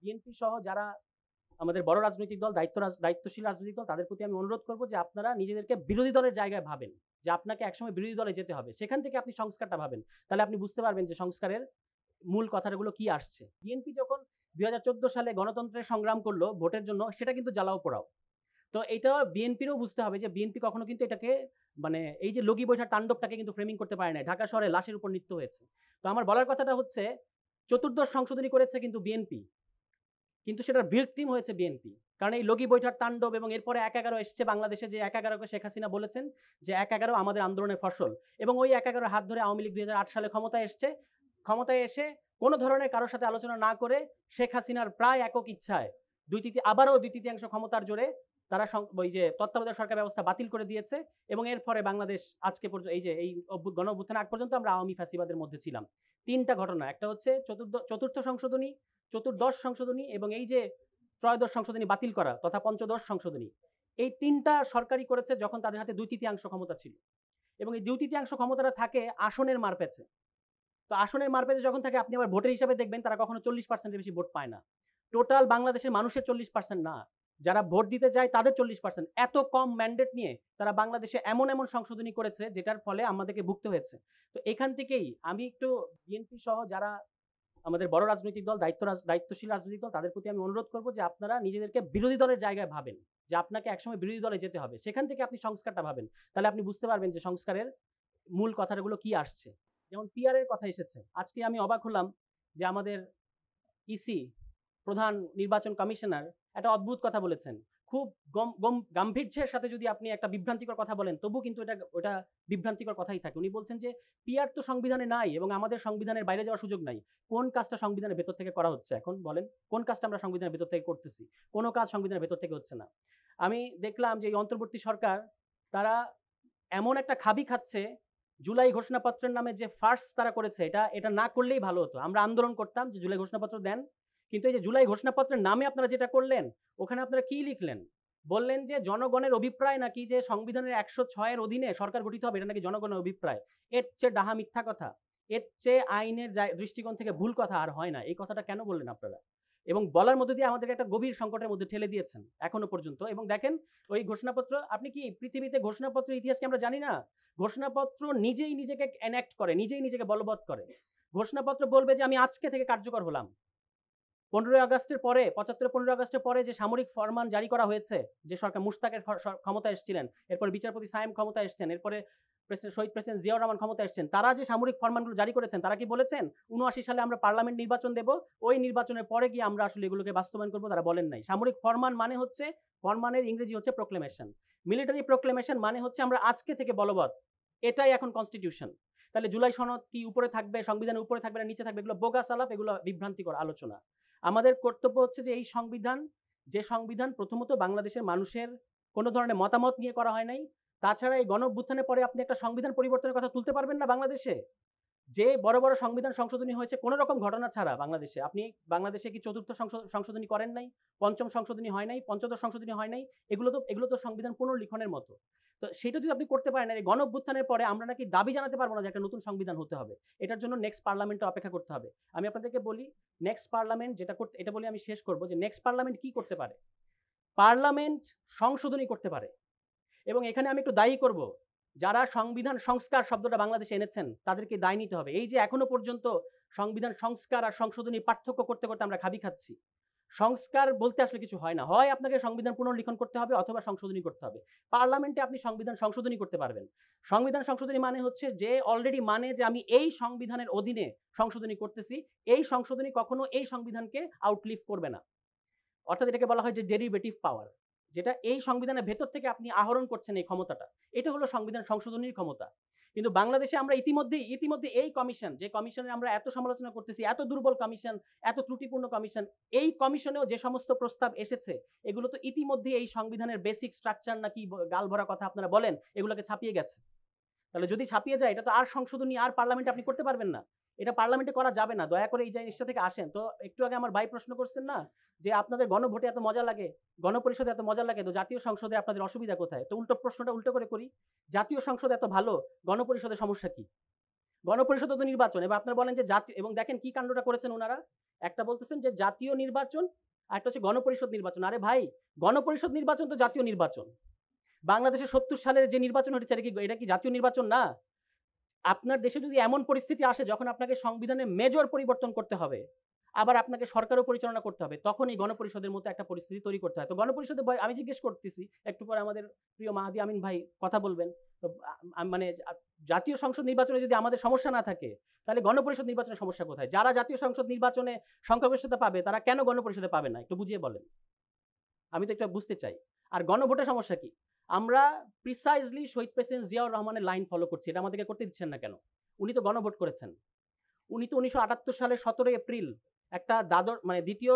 BNP সহ যারা আমাদের বড় রাজনৈতিক দল দায়িত্বশীল রাজনৈতিক দল তাদের প্রতি আমি অনুরোধ করব যে আপনারা নিজেদেরকে বিরোধী দলের জায়গায় ভাবেন যে আপনাকে একসময় বিরোধী দলে যেতে হবে, সেখান থেকে আপনি সংস্কারটা ভাবেন। তাহলে আপনি বুঝতে পারবেন যে সংস্কারের মূল কথাগুলো কি আসছে। বিএনপি যখন ২০১৪ সালে গণতন্ত্রের সংগ্রাম করলো ভোটের জন্য, সেটা কিন্তু জ্বালাও পোড়াও। তো এটা বিএনপিরও বুঝতে হবে যে বিএনপি কখনো কিন্তু এটাকে মানে এই যে লগি বৈঠার তাণ্ডবটাকে কিন্তু ফ্রেমিং করতে পারে না। ঢাকা শহরে লাশের উপর নৃত্য হয়েছে। তো আমার বলার কথাটা হচ্ছে, চতুর্দশ সংশোধনী করেছে কিন্তু বিএনপি, কিন্তু সেটার ভিকটিম হয়েছে বিএনপি। কারণ এই লগি বৈঠার তাণ্ডব এবং এরপরে ১/১১ এসছে বাংলাদেশে, যে ১/১১কে শেখ হাসিনা বলেছেন যে ১/১১ আমাদের আন্দোলনের ফসল, এবং ওই ১/১১ হাত ধরে আওয়ামী লীগ ২০০৮ সালে ক্ষমতায় এসছে। ক্ষমতায় এসে কোনো ধরনের কারোর সাথে আলোচনা না করে শেখ হাসিনার প্রায় একক ইচ্ছায় আবারও ২/৩ ক্ষমতার জোরে তারা ওই যে তত্ত্বাবধায়ক সরকার ব্যবস্থা বাতিল করে দিয়েছে, এবং এর ফলে বাংলাদেশ আজকে পর্যন্ত এই যে এই গণ অভ্যুত্থান আগ পর্যন্ত আমরা আওয়ামী ফ্যাসিবাদের মধ্যে ছিলাম। তিনটা ঘটনা, একটা হচ্ছে চতুর্থ সংশোধনী, চতুর্দশ সংশোধনী এবং এই যে ত্রয়োদশ সংশোধনী বাতিল করা তথা পঞ্চদশ সংশোধনী, এই তিনটা সরকারই করেছে যখন তাদের হাতে ২/৩ ক্ষমতা ছিল। এবং এই ২/৩ ক্ষমতাটা থাকে আসনের মারপ্যাচে। তো আসনের মারপ্যাচে যখন থাকে, আপনি আবার ভোটের হিসাবে দেখবেন তারা কখনো ৪০%-এর বেশি ভোট পায় না। টোটাল বাংলাদেশের মানুষের ৪০% না, যারা ভোট দিতে যায় তাদের ৪০%। এত কম ম্যান্ডেট নিয়ে তারা বাংলাদেশে এমন এমন সংশোধনী করেছে যেটার ফলে আমাদেরকে ভুগতে হয়েছে। তো এখান থেকেই আমি একটু বিএনপি সহ যারা আমাদের বড় রাজনৈতিক দল দায়িত্বশীল রাজনৈতিক দল তাদের প্রতি আমি অনুরোধ করব যে আপনারা নিজেদেরকে বিরোধী দলের জায়গায় ভাবেন, যে আপনাকে একসময় বিরোধী দলে যেতে হবে, সেখান থেকে আপনি সংস্কারটা ভাবেন। তাহলে আপনি বুঝতে পারবেন যে সংস্কারের মূল কথাগুলো কি আসছে। যেমন পিআর এর কথা এসেছে, আজকে আমি অবাক হলাম যে আমাদের ইসি প্রধান নির্বাচন কমিশনার একটা অদ্ভুত কথা বলেছেন। খুব গাম্ভীর্যের সাথে যদি আপনি একটা বিভ্রান্তিকর কথা বলেন, তবু কিন্তু ওটা বিভ্রান্তিকর কথাই থাকে। উনি বলছেন যে পিআর তো সংবিধানে নাই এবং আমাদের সংবিধানের বাইরে যাওয়ার সুযোগ নাই। কোন কাজটা সংবিধানের ভেতর থেকে করা হচ্ছে এখন বলেন? কোন কাজটা আমরা সংবিধানের ভেতর থেকে করতেছি? কোনো কাজ সংবিধানের ভেতর থেকে হচ্ছে না। আমি দেখলাম যে এই অন্তর্বর্তী সরকার তারা এমন একটা খাবি খাচ্ছে, জুলাই ঘোষণাপত্রের নামে যে ফার্স তারা করেছে, এটা না করলেই ভালো হতো। আমরা আন্দোলন করতাম যে জুলাই ঘোষণাপত্র দেন, কিন্তু এই যে জুলাই ঘোষণাপত্রের নামে আপনারা যেটা করলেন, ওখানে আপনারা কি লিখলেন? বললেন যে জনগণের অভিপ্রায় নাকি যে সংবিধানের ১০৬ এর অধীনে সরকার গঠিত হবে, এটা নাকি জনগণের অভিপ্রায়। এর চেয়ে ডাহা মিথ্যা কথা, এর চেয়ে আইনের দৃষ্টিকোণ থেকে ভুল কথা আর হয় না। এই কথাটা কেন বললেন আপনারা? এবং বলার মধ্যে দিয়ে আমাদেরকে একটা গভীর সংকটের মধ্যে ঠেলে দিয়েছেন এখনো পর্যন্ত। এবং দেখেন ওই ঘোষণাপত্র, আপনি কি পৃথিবীতে ঘোষণাপত্রের ইতিহাসকে আমরা জানি না? ঘোষণাপত্র নিজেই নিজেকে এনাক্ট করে, নিজেই নিজেকে বলবৎ করে। ঘোষণাপত্র বলবে যে আমি আজকে থেকে কার্যকর হলাম। 15ই আগস্টের পরে, ৭৫ 15 আগস্টের পরে যে সামরিক ফরমান জারি করা হয়েছে, যে সরকার মুশতাকের ক্ষমতায় এসেছিলেন, এরপর বিচারপতি সায়েম ক্ষমতায় এসেছেন, এরপরে শহীদ প্রেসিডেন্ট জিয়াউর রহমান ক্ষমতায় এসেছেন, তারা যে সামরিক ফরমানগুলো জারি করেছেন, তারা কি বলেছেন ৭৯ সালে আমরা পার্লামেন্ট নির্বাচন দেব, ওই নির্বাচনের পরে গিয়ে আমরা আসলে এগুলোকে বাস্তবায়ন করবো? তারা বলেন নাই। সামরিক ফরমান মানে হচ্ছে, ফরমানের ইংরেজি হচ্ছে প্রোক্লেমেশন। মিলিটারি প্রোক্লেমেশন মানে হচ্ছে আমরা আজকে থেকে বলবৎ, এটাই এখন কনস্টিটিউশন। তাহলে জুলাই সনদ কি উপরে থাকবে, সংবিধানের উপরে থাকবে না নিচে থাকবে, এগুলো বোগাস আলাপ, এগুলো বিভ্রান্তিকর আলোচনা। আমাদের কর্তব্য হচ্ছে যে এই সংবিধান, যে সংবিধান প্রথমত বাংলাদেশের মানুষের কোনো ধরনের মতামত নিয়ে করা হয় নাই। তাছাড়া এই গণ অভ্যুত্থানের পরে আপনি একটা সংবিধান পরিবর্তনের কথা তুলতে পারবেন না বাংলাদেশে। যে বড় বড় সংবিধান সংশোধনী হয়েছে কোনো রকম ঘটনা ছাড়া বাংলাদেশে, আপনি বাংলাদেশে কি চতুর্থ সংশোধনী করেন নাই? পঞ্চম সংশোধনী হয় নাই? পঞ্চদশ সংশোধনী হয় নাই? এগুলো তো সংবিধান পুনর্লিখনের মতো। তো সেটা যদি আপনি করতে পারেন, এই গণ অভ্যুত্থানের পরে আমরা নাকি দাবি জানাতে পারবো না যে একটা নতুন সংবিধান হতে হবে? এটার জন্য নেক্সট পার্লামেন্টে অপেক্ষা করতে হবে। আমি আপনাদেরকে বলি, নেক্সট পার্লামেন্ট যেটা করতে, এটা বলে আমি শেষ করব, যে নেক্সট পার্লামেন্ট কি করতে পারে? পার্লামেন্ট সংশোধনী করতে পারে। এবং এখানে আমি একটু দায়ী করব যারা সংবিধান সংস্কার শব্দটা বাংলাদেশে এনেছেন, তাদেরকে দায় নিতে হবে। এই যে এখনো পর্যন্ত সংবিধান সংস্কার আর সংশোধনী পার্থক্য করতে করতে আমরা খাবি খাচ্ছি। সংস্কার বলতে আসলে কিছু হয় না, হয় আপনাকে সংবিধান পুনর্লিখন করতে হবে অথবা সংশোধনী করতে হবে। পার্লামেন্টে আপনি সংবিধান সংশোধনী করতে পারবেন। সংবিধান সংশোধনী মানে হচ্ছে যে অলরেডি মানে যে আমি এই সংবিধানের অধীনে সংশোধনী করতেছি, এই সংশোধনী কখনো এই সংবিধানকে আউটলিভ করবে না। অর্থাৎ এটাকে বলা হয় যে ডেরিভেটিভ পাওয়ার, যেটা এই সংবিধানের ভেতর থেকে আপনি আহরণ করছেন এই ক্ষমতাটা, এটা হলো সংবিধান সংশোধনীর ক্ষমতা। কিন্তু বাংলাদেশে আমরা ইতিমধ্যে এই কমিশন, যে কমিশনের আমরা এত সমালোচনা করতেছি, এত দুর্বল কমিশন, এত ত্রুটিপূর্ণ কমিশন, এই কমিশনেও যে সমস্ত প্রস্তাব এসেছে, এগুলো তো ইতিমধ্যে এই সংবিধানের বেসিক স্ট্রাকচার নাকি গাল ভরা কথা আপনারা বলেন, এগুলোকে ছাপিয়ে গেছে। তাহলে যদি ছাপিয়ে যায়, এটা তো আর সংশোধনী আর পার্লামেন্টে আপনি করতে পারবেন না। এটা পার্লামেন্টে করা যাবে না। দয়া করে এই জিনিসটা থেকে আসেন। তো একটু আগে আমার ভাই প্রশ্ন করছেন না যে আপনাদের গণভোটে এত মজা লাগে, গণপরিষদে এত মজা লাগে, তো জাতীয় সংসদে আপনাদের অসুবিধা কোথায়? তো প্রশ্নটা উল্টো করে করি, জাতীয় সংসদ এত ভালো, গণপরিষদের সমস্যা কি? গণপরিষদ তো নির্বাচন, এবং আপনারা বলেন যে জাতীয়, এবং দেখেন কি কাণ্ডটা করেছেন ওনারা, একটা বলতেছেন যে জাতীয় নির্বাচন, আর একটা হচ্ছে গণপরিষদ নির্বাচন। আরে ভাই, গণপরিষদ নির্বাচন তো জাতীয় নির্বাচন। বাংলাদেশে ৭০ সালের যে নির্বাচন হয়েছে এটা কি জাতীয় নির্বাচন না? আপনার দেশে যদি এমন পরিস্থিতি আসে যখন আপনাকে সংবিধানের মেজর পরিবর্তন করতে হবে, আবার আপনাকে সরকারও পরিচালনা করতে হবে, তখন এই গণপরিষদের মতো একটা পরিস্থিতি তৈরি করতে হয়। তো গণপরিষদে আমি জিজ্ঞেস করতেছি, একটু পরে আমাদের প্রিয় মাহাদি আমিন ভাই কথা বলবেন। তো মানে জাতীয় সংসদ নির্বাচনে যদি আমাদের সমস্যা না থাকে, তাহলে গণপরিষদ নির্বাচনের সমস্যা কোথায়? যারা জাতীয় সংসদ নির্বাচনে সংখ্যাগরিষ্ঠতা পাবে, তারা কেন গণপরিষদে পাবে না? একটু বুঝিয়ে বলেন। আমি তো এটা বুঝতে চাই। আর গণভোটের সমস্যা কি? আমরা প্রিসাইজলি শহীদ প্রেসিডেন্ট জিয়াউর রহমানের লাইন ফলো করছি। এটা আমাদেরকে করতে দিচ্ছেন না কেন? উনি তো গণভোট করেছেন। উনি তো ১৯৭৮ সালের ১৭ এপ্রিল একটা মানে দ্বিতীয়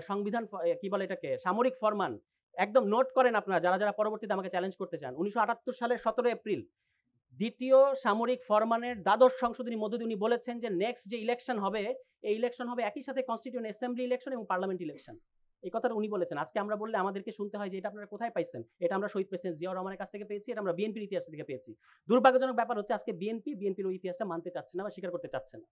সংবিধান কি বলে এটাকে, সামরিক ফরমান, একদম নোট করেন আপনারা যারা পরবর্তীতে আমাকে চ্যালেঞ্জ করতে চান। ১৯৭৮ সালের ১৭ এপ্রিল দ্বিতীয় সামরিক ফরমানের দ্বাদশ সংশোধনীর মধ্য দিয়ে উনি বলেছেন যে নেক্সট যে ইলেকশন হবে, এই ইলেকশন হবে একই সাথে কনস্টিটিউয়েন্ট অ্যাসেম্বলি ইলেকশন এবং পার্লামেন্ট ইলেকশন। এই কথাটা উনি বলেছেন। আজকে আমরা বললে আমাদেরকে শুনতে হয় যে এটা আপনারা কোথায় পাইছেন? এটা আমরা শহীদ প্রেসিডেন্ট জিয়াউর রহমানের কাছ থেকে পেয়েছি, এটা আমরা বিএনপির ইতিহাস থেকে পেয়েছি। দুর্ভাগ্যজনক ব্যাপার হচ্ছে আজকে বিএনপির ওই ইতিহাসটা মানতে চাচ্ছে না বা স্বীকার করতে চাচ্ছে না।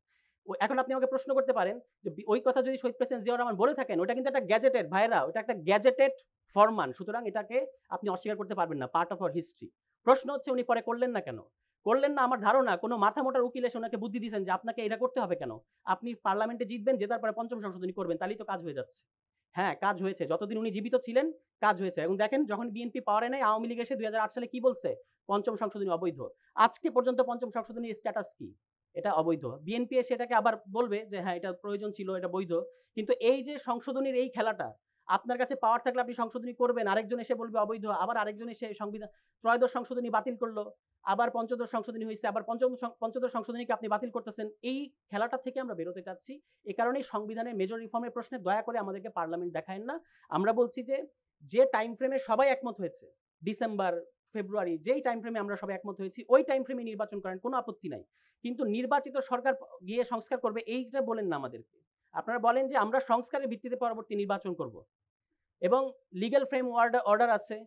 এখন আপনি আমাকে প্রশ্ন করতে পারেন যে ওই কথা যদি শহীদ প্রেসিডেন্ট জিয়াউর রহমান বলে থাকেন, ওটা কিন্তু একটা গ্যাজেটেড, ভাইরা, ওটা একটা গ্যাজেটেড ফরমান, সুতরাং এটাকে আপনি অস্বীকার করতে পারবেন না, পার্ট অফ আওয়ার হিস্ট্রি। প্রশ্ন হচ্ছে উনি পরে করলেন না কেন? করলেন না, আমার ধারণা কোনো মাথা মোটার উকিল এসে ওনাকে বুদ্ধি দিয়েছেন যে আপনাকে এটা করতে হবে কেন? আপনি পার্লামেন্টে জিতবেন, জেতার পরে পঞ্চম সংশোধনী করবেন, তাহলেই তো কাজ হয়ে যাচ্ছে। হ্যাঁ, কাজ হয়েছে। যতদিন উনি জীবিত ছিলেন কাজ হয়েছে। এবং দেখেন যখন বিএনপি পাওয়ারে নেয়, আওয়ামী লীগ এসে ২০০৮ সালে কি বলছে? পঞ্চম সংশোধনী অবৈধ। আজকে পর্যন্ত পঞ্চম সংশোধনীর স্ট্যাটাস কি? এটা অবৈধ। বিএনপি এসে এটাকে আবার বলবে যে হ্যাঁ, এটা প্রয়োজন ছিল, এটা বৈধ। কিন্তু এই যে সংশোধনীর এই খেলাটা, আপনার কাছে পাওয়ার থাকলে আপনি সংশোধনী করবেন, আরেকজন এসে বলবে অবৈধ, আবার আরেকজন এসে সংবিধান ত্রয়োদশ সংশোধনী বাতিল করলো, আবার পঞ্চদশ সংশোধনী হয়েছে, আবার পঞ্চদশ সংশোধনীকে আপনি বাতিল করতেছেন। এই খেলাটা থেকে আমরা বেরোতে চাচ্ছি। এ কারণেই সংবিধানের মেজর রিফর্মের প্রশ্নে দয়া করে আমাদেরকে পার্লামেন্ট দেখায়েন না। আমরা বলছি যে টাইম ফ্রেমে সবাই একমত হয়েছে, ডিসেম্বর, ফেব্রুয়ারি, যেই টাইম ফ্রেমে আমরা সবাই একমত হয়েছি, ওই টাইম ফ্রেমে নির্বাচন করেন, কোনো আপত্তি নাই। কিন্তু নির্বাচিত সরকার গিয়ে সংস্কার করবে, এইটা বলেন না আমাদেরকে। আপনারা বলেন যে আমরা সংস্কারের ভিত্তিতে পরবর্তী নির্বাচন করব, এবং লিগ্যাল ফ্রেম অর্ডার আছে,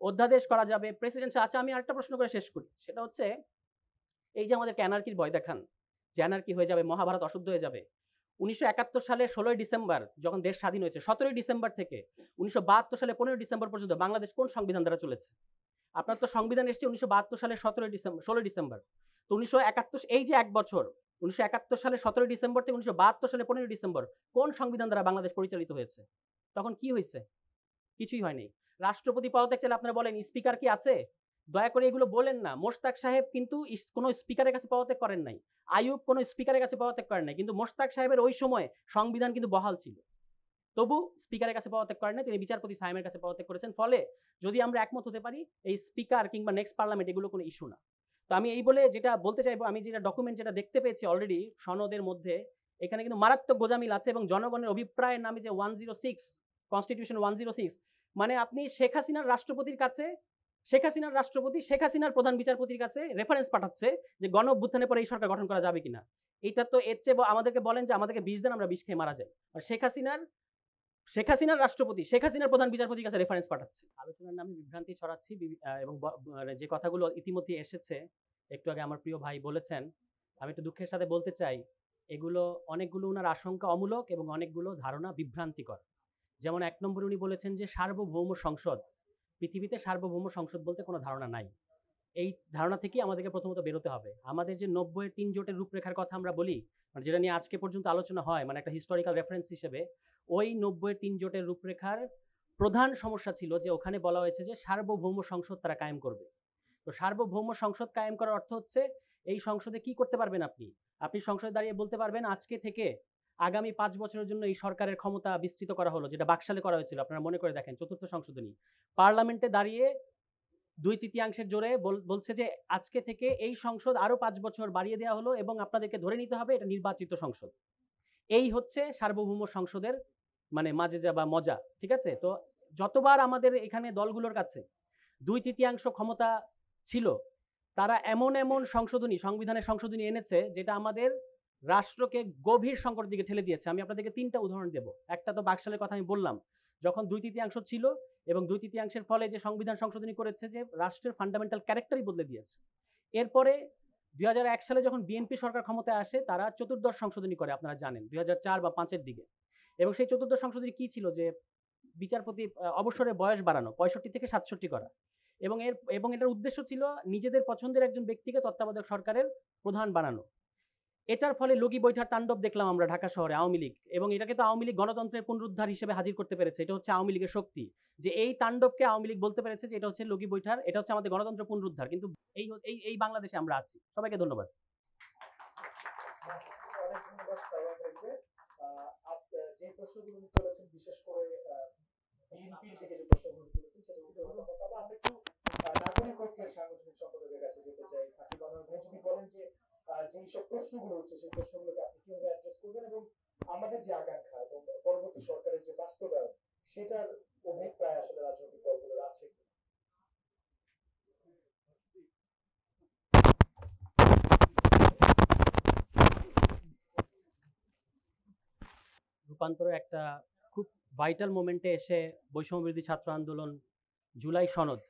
অধ্যাদেশ করা যাবে, প্রেসিডেন্ট। আচ্ছা, আমি আরেকটা প্রশ্ন করে শেষ করি। সেটা হচ্ছে এই যে আমাদেরকে অ্যানার্কির ভয় দেখান, যে অ্যানার্কি হয়ে যাবে, মহাভারত অশুদ্ধ হয়ে যাবে। ১৯৭১ সালের ১৬ই ডিসেম্বর যখন দেশ স্বাধীন হয়েছে, ১৭ই ডিসেম্বর থেকে ১৯৭২ সালে ১৫ই ডিসেম্বর পর্যন্ত বাংলাদেশ কোন সংবিধান দ্বারা চলেছে? আপনার তো সংবিধান এসেছে ১৯৭২ সালের ১৬ই ডিসেম্বর। তো ১৯৭১, এই যে এক বছর, ১৯৭১ সালের ১৭ই ডিসেম্বর থেকে ১৯৭২ সালের ১৫ই ডিসেম্বর কোন সংবিধান দ্বারা বাংলাদেশ পরিচালিত হয়েছে? তখন কি হয়েছে? কিছুই হয়নি। রাষ্ট্রপতি পদত্যাগ চাইলে আপনারা বলেন স্পিকার কি আছে? দয়া করে এগুলো বলেন না। মোশতাক সাহেব কিন্তু কোনো স্পিকারের কাছে পদত্যাগ করেন নাই। আইয়ুব কোনো স্পিকারের কাছে পদত্যাগ করেন নাই। কিন্তু মোশতাক সাহেবের ওই সময় সংবিধান কিন্তু বহাল ছিল। তবু স্পিকারের কাছে পদত্যাগ করেন নাই, তিনি বিচারপতি সায়েমের কাছে পদত্যাগ করেছেন। ফলে যদি আমরা একমত হতে পারি, এই স্পিকার কিংবা নেক্সট পার্লামেন্ট এগুলো কোনো ইস্যু না। তো আমি এই বলে যেটা বলতে চাইবো, আমি যেটা ডকুমেন্ট যেটা দেখতে পেয়েছি অলরেডি সনদের মধ্যে, এখানে কিন্তু মারাত্মক গোঁজামিল আছে, এবং জনগণের অভিপ্রায়ের নামে যে 106 কনস্টিটিউশন 106, মানে আপনি শেখ হাসিনার রাষ্ট্রপতির কাছে, শেখ হাসিনার প্রধান বিচারপতির কাছে রেফারেন্স পাঠাচ্ছে যে গণ অভ্যুত্থানের পরে এই সরকার গঠন করা যাবে কিনা। এটা তো এর চেয়ে আমাদেরকে বলেন যে আমাদেরকে বিষ দেন, আমরা বিষ খেয়ে মারা যাই। আর শেখ হাসিনার রাষ্ট্রপতি, শেখ হাসিনার প্রধান বিচারপতির কাছে রেফারেন্স পাঠাচ্ছে। আলোচনার নামে বিভ্রান্তি ছড়াচ্ছি, এবং যে কথাগুলো ইতিমধ্যে এসেছে, একটু আগে আমার প্রিয় ভাই বলেছেন, আমি একটু দুঃখের সাথে বলতে চাই, এগুলো অনেকগুলো উনার আশঙ্কা অমূলক এবং অনেকগুলো ধারণা বিভ্রান্তিকর। যেমন ১ নম্বরে উনি বলেছেন যে সার্বভৌম সংসদ, পৃথিবীতে সার্বভৌম সংসদ বলতে কোনো ধারণা নাই। এই ধারণা থেকেই আমাদেরকে প্রথমত বেরোতে হবে। আমাদের যে ৯০-এর ৩ জোটের রূপরেখার কথা আমরা বলি, যেটা নিয়ে আজকে পর্যন্ত আলোচনা হয়, মানে একটা হিস্টোরিক্যাল রেফারেন্স হিসেবে, ওই ৯০-এর ৩ জোটের রূপরেখার প্রধান সমস্যা ছিল যে ওখানে বলা হয়েছে যে সার্বভৌম সংসদ তারা কায়েম করবে। তো সার্বভৌম সংসদ কায়েম করার অর্থ হচ্ছে এই সংসদে কি করতে পারবেন আপনি? আপনি সংসদে দাঁড়িয়ে বলতে পারবেন আজকে থেকে আগামী ৫ বছরের জন্য এই সরকারের ক্ষমতা বিস্তৃত করা হলো, যেটা বাকশালে করা হয়েছিল। আপনারা মনে করে দেখেন, চতুর্থ সংশোধনী পার্লামেন্টে দাঁড়িয়ে ২/৩ জোরে বলছে যে আজকে থেকে এই সংসদ আরো ৫ বছর বাড়িয়ে দেওয়া হলো, এবং আপনাদেরকে ধরে নিতে হবে এটা নির্বাচিত সংসদ। এই হচ্ছে সার্বভৌম সংসদের মানে মাজেজা বা মজা, ঠিক আছে? তো যতবার আমাদের এখানে দলগুলোর কাছে ২/৩ ক্ষমতা ছিল, তারা এমন সংবিধানের সংশোধনী এনেছে যেটা আমাদের রাষ্ট্রকে গভীর সংকটের দিকে ঠেলে দিয়েছে। আমি আপনাদেরকে ৩টা উদাহরণ দেব। একটা তো বাকশালের কথা আমি বললাম, যখন ২/৩ ছিল, এবং ২/৩ ফলে যে সংবিধান সংশোধনী করেছে যে রাষ্ট্রের ফান্ডামেন্টাল ক্যারেক্টারই বদলে দিয়েছে। এরপরে 2001 সালে যখন বিএনপি সরকার ক্ষমতায় আসে তারা চতুর্দশ সংশোধনী করে, আপনারা জানেন 2004 বা 5 এর দিকে। এবং সেই চতুর্দশ সংশোধনী কি ছিল যে বিচারপতি অবসরের বয়স বাড়ানো 65 থেকে 67 করা। এবং এটার উদ্দেশ্য ছিল নিজেদের পছন্দের একজন ব্যক্তিকে তত্ত্বাবধায়ক সরকারের প্রধান বানানো। এটার ফলে লগি বৈঠার তাণ্ডব দেখলাম আমরা ঢাকা শহরে আওয়ামী লীগ, এবং এটাকে তো আওয়ামী লীগ গণতন্ত্রের পুনরুদ্ধার হিসেবে হাজির করতে পেরেছে। এটা হচ্ছে আওয়ামী লীগের শক্তি, যে এই তাণ্ডবকে আওয়ামী লীগ বলতে পেরেছে যে এটা হচ্ছে লগি বৈঠার, এটা হচ্ছে আমাদের গণতন্ত্র পুনরুদ্ধার। কিন্তু এই বাংলাদেশে আমরা আছি। সবাইকে ধন্যবাদ। অনেক ধন্যবাদ সাইমন ভাইকে। যে প্রশ্নগুলো তুলেছেন, বিশেষ করে বিএনপির থেকে যে প্রশ্নগুলো তুলেছেন সেটা উত্তর হলো। তবে আমরা একটু নাগরিক ঐক্যের সাংগঠনিক সম্পাদকের কাছে যেতে চাই। সাকিব আনোয়ার ভাই যদি বলেন যে যেই সব প্রশ্নগুলো হচ্ছে সেই প্রশ্নগুলোকে আপনি কিভাবে অ্যাড্রেস করবেন এবং আমাদের যে আকাঙ্ক্ষা এবং পরবর্তী সরকারের যে বাস্তবায়ন সেটার অভিপ্রায় আসলে রাজনৈতিক দলগুলোর আছে কি? রূপান্তরের একটা খুব ভাইটাল মোমেন্টে এসে বৈষম্য বিরোধী ছাত্র আন্দোলন জুলাই সনদ,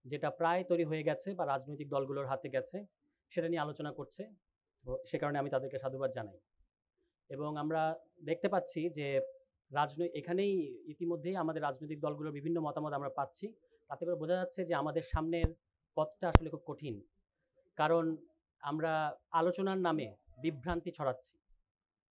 যেটা প্রায় তৈরি হয়ে গেছে বা রাজনৈতিক দলগুলোর হাতে গেছে, সেটা নিয়ে আলোচনা করছে। তো সে কারণে আমি তাদেরকে সাধুবাদ জানাই। এবং আমরা দেখতে পাচ্ছি যে এখানেই ইতিমধ্যেই আমাদের রাজনৈতিক দলগুলোর বিভিন্ন মতামত আমরা পাচ্ছি। তাতে করে বোঝা যাচ্ছে যে আমাদের সামনের পথটা আসলে খুব কঠিন, কারণ আমরা আলোচনার নামে বিভ্রান্তি ছড়াচ্ছি।